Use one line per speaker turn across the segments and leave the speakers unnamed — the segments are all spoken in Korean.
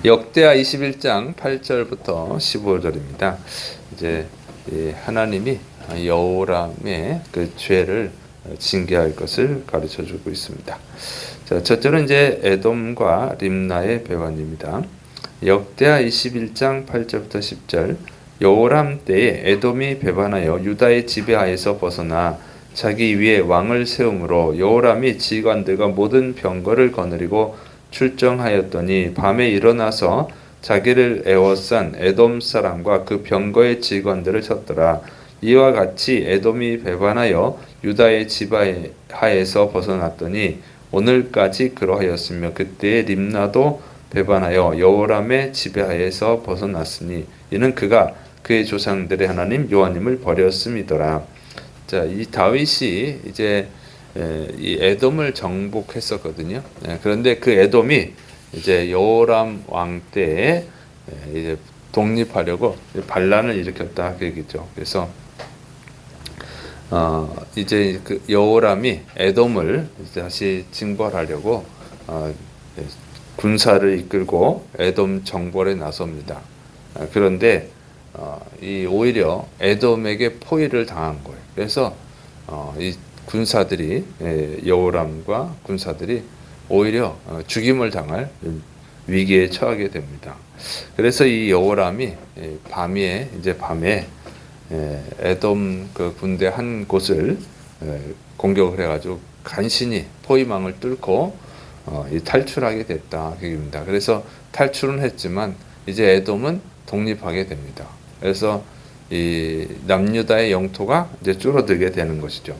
역대하 21장 8절부터 15절입니다. 이제 하나님이 여호람의 그 죄를 징계할 것을 가르쳐 주고 있습니다. 자, 첫째는 이제 에돔과 림나의 배반입니다. 역대하 21장 8절부터 10절. 여호람 때에 에돔이 배반하여 유다의 지배하에서 벗어나 자기 위에 왕을 세움으로 여호람이 지휘관들과 모든 병거를 거느리고 출정하였더니 밤에 일어나서 자기를 애워싼 에돔 사람과 그 병거의 지휘관들을 쳤더라. 이와 같이 에돔이 배반하여 유다의 지배하에서 벗어났더니 오늘까지 그러하였으며 그때에 림나도 배반하여 여호람의 지배하에서 벗어났으니 이는 그가 그의 조상들의 하나님 여호와님을 버렸음이더라. 자, 이 다윗이 이제 이 에돔을 정복했었거든요. 그런데 그 에돔이 이제 여호람 왕 때에 이제 독립하려고 반란을 일으켰다 그 얘기죠. 그래서 이제 그 여호람이 에돔을 다시 징벌하려고 군사를 이끌고 에돔 정벌에 나섭니다. 그런데 이 오히려 에돔에게 포위를 당한 거예요. 그래서 이 군사들이 여호람과 군사들이 오히려 죽임을 당할 위기에 처하게 됩니다. 그래서 이 여호람이 밤에 에돔 그 군대 한 곳을 공격을 해가지고 간신히 포위망을 뚫고 탈출하게 됐다 그 얘기입니다. 그래서 탈출은 했지만 이제 에돔은 독립하게 됩니다. 그래서 이 남유다의 영토가 이제 줄어들게 되는 것이죠.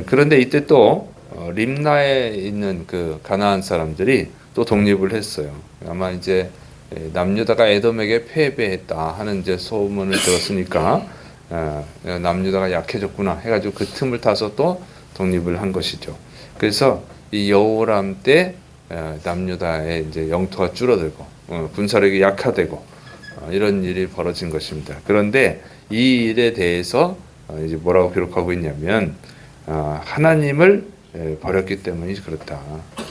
그런데 이때 또 림나에 있는 그 가나안 사람들이 또 독립을 했어요. 아마 이제 남유다가 에돔에게 패배했다 하는 이제 소문을 들었으니까 남유다가 약해졌구나 해가지고 그 틈을 타서 또 독립을 한 것이죠. 그래서 이 여호람 때 남유다의 이제 영토가 줄어들고 군사력이 약화되고 이런 일이 벌어진 것입니다. 그런데 이 일에 대해서 이제 뭐라고 기록하고 있냐면 하나님을 버렸기 때문이 그렇다.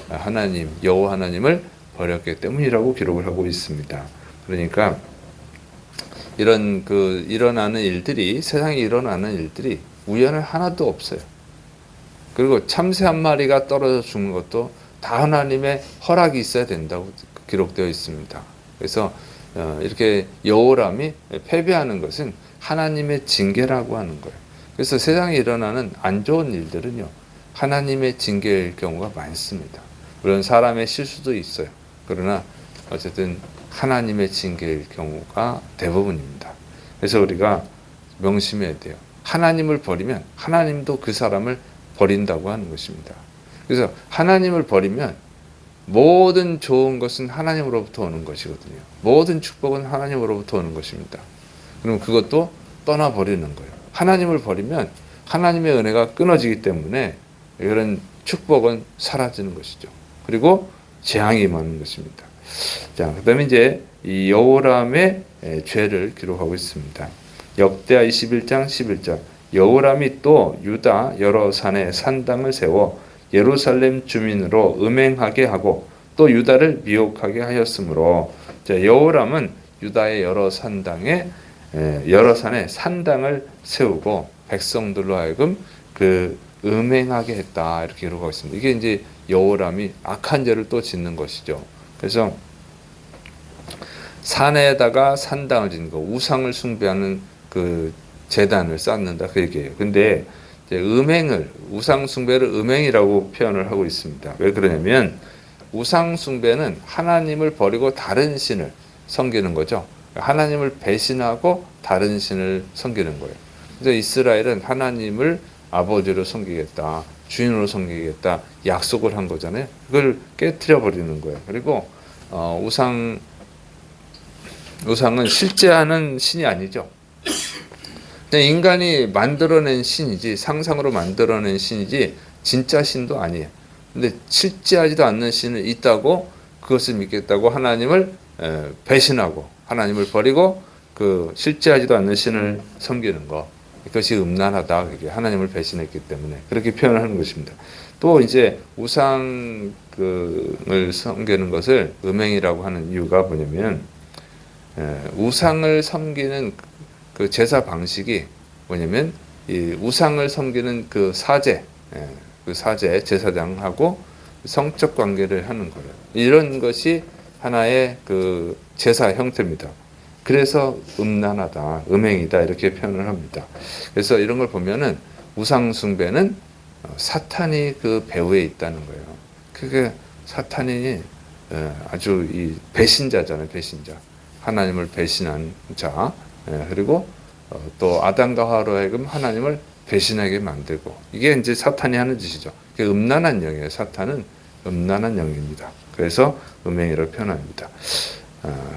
하나님 여호와 하나님을 버렸기 때문이라고 기록을 하고 있습니다. 그러니까 이런 그 일어나는 일들이 세상에 일어나는 일들이 우연은 하나도 없어요. 그리고 참새 한 마리가 떨어져 죽는 것도 다 하나님의 허락이 있어야 된다고 기록되어 있습니다. 그래서 이렇게 여호람이 패배하는 것은 하나님의 징계라고 하는 거예요. 그래서 세상에 일어나는 안 좋은 일들은요, 하나님의 징계일 경우가 많습니다. 물론 사람의 실수도 있어요. 그러나 어쨌든 하나님의 징계일 경우가 대부분입니다. 그래서 우리가 명심해야 돼요. 하나님을 버리면 하나님도 그 사람을 버린다고 하는 것입니다. 그래서 하나님을 버리면 모든 좋은 것은 하나님으로부터 오는 것이거든요. 모든 축복은 하나님으로부터 오는 것입니다. 그럼 그것도 떠나버리는 거예요. 하나님을 버리면 하나님의 은혜가 끊어지기 때문에 이런 축복은 사라지는 것이죠. 그리고 재앙이 임하는 것입니다. 자, 그다음에 이제 이 여호람의 죄를 기록하고 있습니다. 역대하 21장 11절. 여호람이 또 유다 여러 산에 산당을 세워 예루살렘 주민으로 음행하게 하고 또 유다를 미혹하게 하였으므로, 여호람은 유다의 여러 산당에 여러 산에 산당을 세우고 백성들로 하여금 그 음행하게 했다 이렇게 기록하고 있습니다. 이게 이제 여호람이 악한 죄를 또 짓는 것이죠. 그래서 산에다가 산당을 짓는 거, 우상을 숭배하는 그 제단을 쌓는다 그 얘기예요. 근데 우상 숭배를 음행이라고 표현을 하고 있습니다. 왜 그러냐면 우상 숭배는 하나님을 버리고 다른 신을 섬기는 거죠. 하나님을 배신하고 다른 신을 섬기는 거예요. 그래서 이스라엘은 하나님을 아버지로 섬기겠다, 주인으로 섬기겠다 약속을 한 거잖아요. 그걸 깨트려 버리는 거예요. 그리고 우상은 실제하는 신이 아니죠. 인간이 만들어낸 신이지, 상상으로 만들어낸 신이지 진짜 신도 아니에요. 근데 실제하지도 않는 신을 있다고 그것을 믿겠다고 하나님을 배신하고 하나님을 버리고 그 실제하지도 않는 신을 섬기는 거, 그것이 음란하다. 그게 하나님을 배신했기 때문에 그렇게 표현하는 것입니다. 또 이제 우상을 섬기는 것을 음행이라고 하는 이유가 뭐냐면 우상을 섬기는 그 제사 방식이 뭐냐면 이 우상을 섬기는 그 사제, 그 사제 제사장하고 성적 관계를 하는 거예요. 이런 것이 하나의 그 제사 형태입니다. 그래서 음란하다, 음행이다 이렇게 표현을 합니다. 그래서 이런 걸 보면은 우상 숭배는 사탄이 그 배후에 있다는 거예요. 그게 사탄이 아주 이 배신자잖아요, 배신자. 하나님을 배신한 자. 그리고 또 아담과 하와로 하여금 하나님을 배신하게 만들고 이게 이제 사탄이 하는 짓이죠. 그게 음란한 영이에요. 사탄은 음란한 영입니다. 그래서 음행이라고 표현합니다.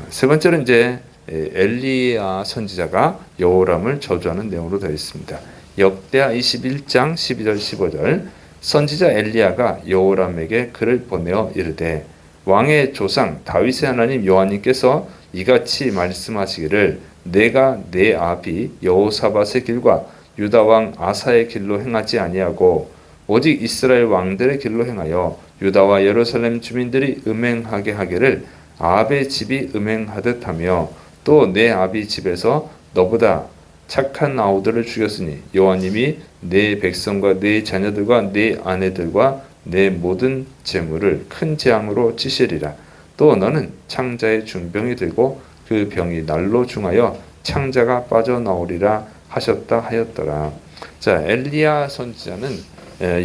세 번째는 이제 엘리야 선지자가 여호람을 저주하는 내용으로 되어 있습니다. 역대하 21장 12절 15절 선지자 엘리야가 여호람에게 글을 보내어 이르되 왕의 조상 다윗의 하나님 여호와님께서 이같이 말씀하시기를 내가 내 아비 여호사밧의 길과 유다 왕 아사의 길로 행하지 아니하고 오직 이스라엘 왕들의 길로 행하여 유다와 예루살렘 주민들이 음행하게 하기를 아합의 집이 음행하듯 하며 또 내 아비 집에서 너보다 착한 아우들을 죽였으니 여호와님이 내 백성과 내 자녀들과 내 아내들과 내 모든 재물을 큰 재앙으로 치시리라. 또 너는 창자의 중병이 들고 그 병이 날로 중하여 창자가 빠져나오리라 하셨다 하였더라. 자, 엘리야 선지자는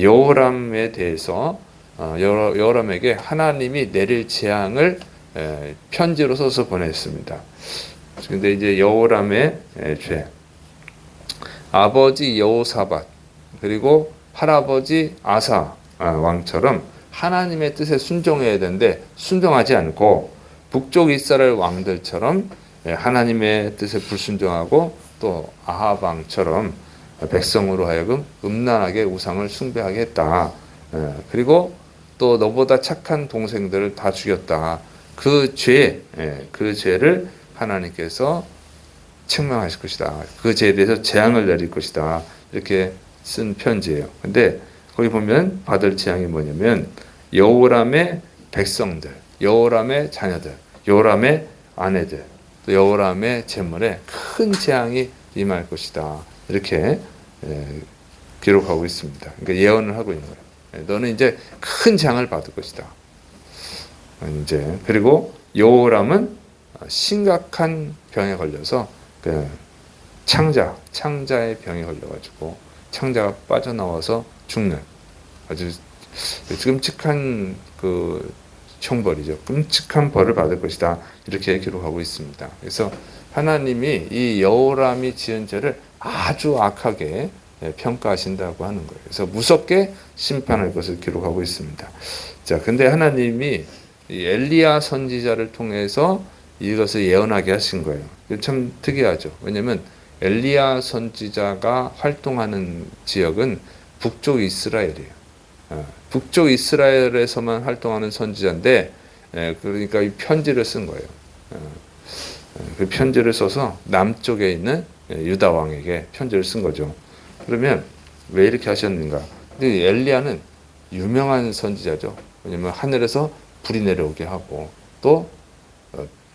여호람에 대해서 여호람에게 하나님이 내릴 재앙을 편지로 써서 보냈습니다. 근데 이제 여호람의 죄, 아버지 여호사밧 그리고 할아버지 아사 왕처럼 하나님의 뜻에 순종해야 되는데 순종하지 않고 북쪽 이스라엘 왕들처럼 하나님의 뜻에 불순종하고 또 아합 왕처럼 백성으로 하여금 음란하게 우상을 숭배하게 했다. 그리고 또 너보다 착한 동생들을 다 죽였다. 그 죄를 하나님께서 책망하실 것이다. 그 죄에 대해서 재앙을 내릴 것이다. 이렇게 쓴 편지예요. 근데 거기 보면 받을 재앙이 뭐냐면 여호람의 백성들, 여호람의 자녀들, 여호람의 아내들, 또 여호람의 재물에 큰 재앙이 임할 것이다. 이렇게 기록하고 있습니다. 그러니까 예언을 하고 있는 거예요. 너는 이제 큰 재앙을 받을 것이다. 이제 그리고 여호람은 심각한 병에 걸려서 그 창자의 병에 걸려가지고 창자가 빠져나와서 죽는 아주 끔찍한 그 형벌이죠. 끔찍한 벌을 받을 것이다. 이렇게 기록하고 있습니다. 그래서 하나님이 이 여호람이 지은 죄를 아주 악하게 평가하신다고 하는 거예요. 그래서 무섭게 심판할 것을 기록하고 있습니다. 자, 근데 하나님이 이 엘리야 선지자를 통해서 이것을 예언하게 하신 거예요. 참 특이하죠. 왜냐하면 엘리야 선지자가 활동하는 지역은 북쪽 이스라엘이에요. 북쪽 이스라엘에서만 활동하는 선지자인데, 그러니까 이 편지를 쓴 거예요. 그 편지를 써서 남쪽에 있는 유다 왕에게 편지를 쓴 거죠. 그러면 왜 이렇게 하셨는가? 근데 엘리야는 유명한 선지자죠. 왜냐하면 하늘에서 불이 내려오게 하고 또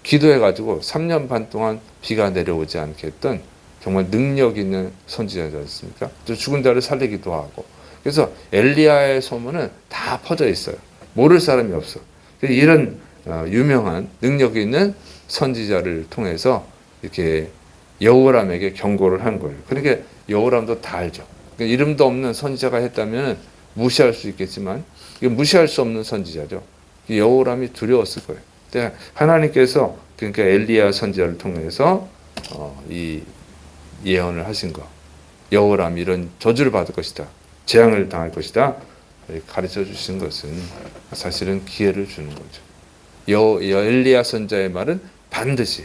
기도해가지고 3년 반 동안 비가 내려오지 않게 했던 정말 능력 있는 선지자지 않습니까? 또 죽은 자를 살리기도 하고. 그래서 엘리야의 소문은 다 퍼져 있어요. 모를 사람이 없어. 이런 유명한 능력 있는 선지자를 통해서 이렇게 여호람에게 경고를 한 거예요. 그러니까 여호람도 다 알죠. 그러니까 이름도 없는 선지자가 했다면 무시할 수 있겠지만 이게 무시할 수 없는 선지자죠. 여호람이 두려웠을 거예요. 하나님께서 그러니까 엘리야 선지자를 통해서 이 예언을 하신 거, 여호람이 이런 저주를 받을 것이다, 재앙을 당할 것이다 가르쳐 주신 것은 사실은 기회를 주는 거죠. 엘리야 선지자의 말은 반드시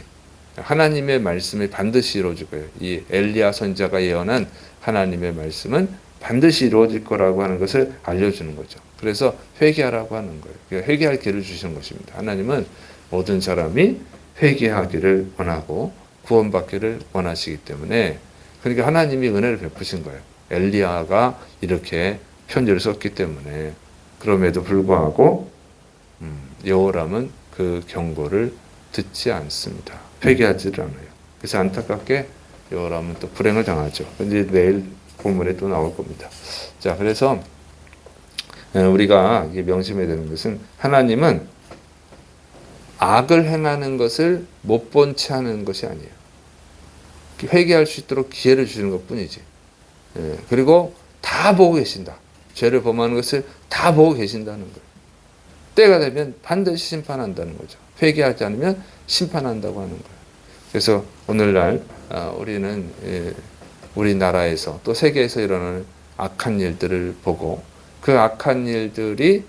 하나님의 말씀이 반드시 이루어질 거예요. 이 엘리야 선지자가 예언한 하나님의 말씀은 반드시 이루어질 거라고 하는 것을 알려주는 거죠. 그래서 회개하라고 하는 거예요. 회개할 길을 주시는 것입니다. 하나님은 모든 사람이 회개하기를 원하고 구원받기를 원하시기 때문에 그러니까 하나님이 은혜를 베푸신 거예요. 엘리야가 이렇게 편지를 썼기 때문에. 그럼에도 불구하고 여호람은 그 경고를 듣지 않습니다. 회개하지를 않아요. 그래서 안타깝게 여호람은 또 불행을 당하죠. 근데 내일 본문에 또 나올 겁니다. 자, 그래서 우리가 명심해야 되는 것은 하나님은 악을 행하는 것을 못 본 채 하는 것이 아니에요. 회개할 수 있도록 기회를 주는 것뿐이지. 그리고 다 보고 계신다. 죄를 범하는 것을 다 보고 계신다는 거예요. 때가 되면 반드시 심판한다는 거죠. 회개하지 않으면 심판한다고 하는 거예요. 그래서 오늘날 우리는 우리나라에서 또 세계에서 일어나는 악한 일들을 보고 그 악한 일들이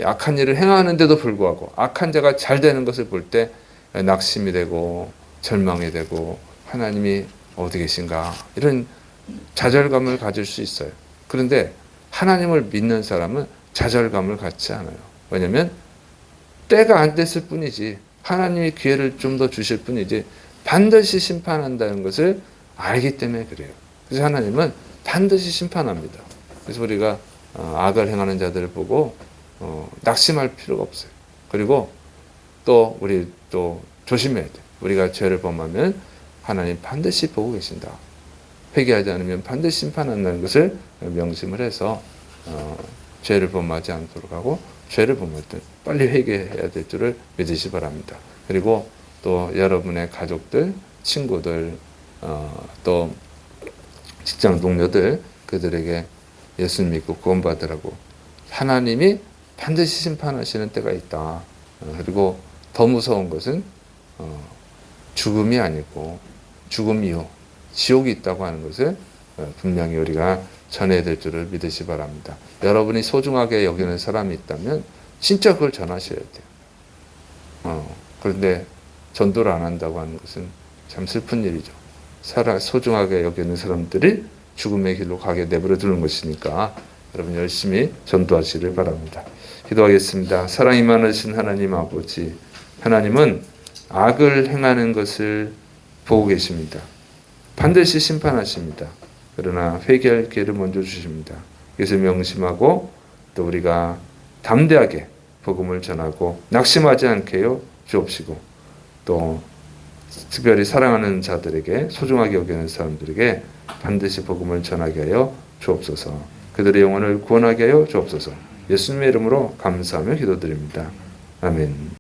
악한 일을 행하는데도 불구하고 악한 자가 잘 되는 것을 볼 때 낙심이 되고 절망이 되고 하나님이 어디 계신가 이런 좌절감을 가질 수 있어요. 그런데 하나님을 믿는 사람은 좌절감을 갖지 않아요. 왜냐하면 때가 안 됐을 뿐이지 하나님이 기회를 좀 더 주실 뿐이지 반드시 심판한다는 것을 알기 때문에 그래요. 그래서 하나님은 반드시 심판합니다. 그래서 우리가 악을 행하는 자들을 보고 낙심할 필요가 없어요. 그리고 또 우리 또 조심해야 돼. 우리가 죄를 범하면 하나님 반드시 보고 계신다. 회개하지 않으면 반드시 심판한다는 것을 명심을 해서 죄를 범하지 않도록 하고 죄를 범할 때 빨리 회개해야 될 줄을 믿으시 바랍니다. 그리고 또 여러분의 가족들, 친구들, 또 직장 동료들 그들에게 예수 믿고 구원받으라고 하나님이 반드시 심판하시는 때가 있다. 그리고 더 무서운 것은 죽음이 아니고 죽음 이후 지옥이 있다고 하는 것을 분명히 우리가 전해야 될 줄을 믿으시 바랍니다. 여러분이 소중하게 여기는 사람이 있다면 진짜 그걸 전하셔야 돼요. 그런데 전도를 안 한다고 하는 것은 참 슬픈 일이죠. 소중하게 여기는 사람들이 죽음의 길로 가게 내버려 두는 것이니까 여러분 열심히 전도하시길 바랍니다. 기도하겠습니다. 사랑이 많으신 하나님 아버지, 하나님은 악을 행하는 것을 보고 계십니다. 반드시 심판하십니다. 그러나 회개할 기회를 먼저 주십니다. 그래서 명심하고 또 우리가 담대하게 복음을 전하고 낙심하지 않게요 주옵시고 또 특별히 사랑하는 자들에게 소중하게 여기는 사람들에게 반드시 복음을 전하게 하여 주옵소서. 그들의 영혼을 구원하게 하여 주옵소서. 예수님의 이름으로 감사하며 기도드립니다. 아멘.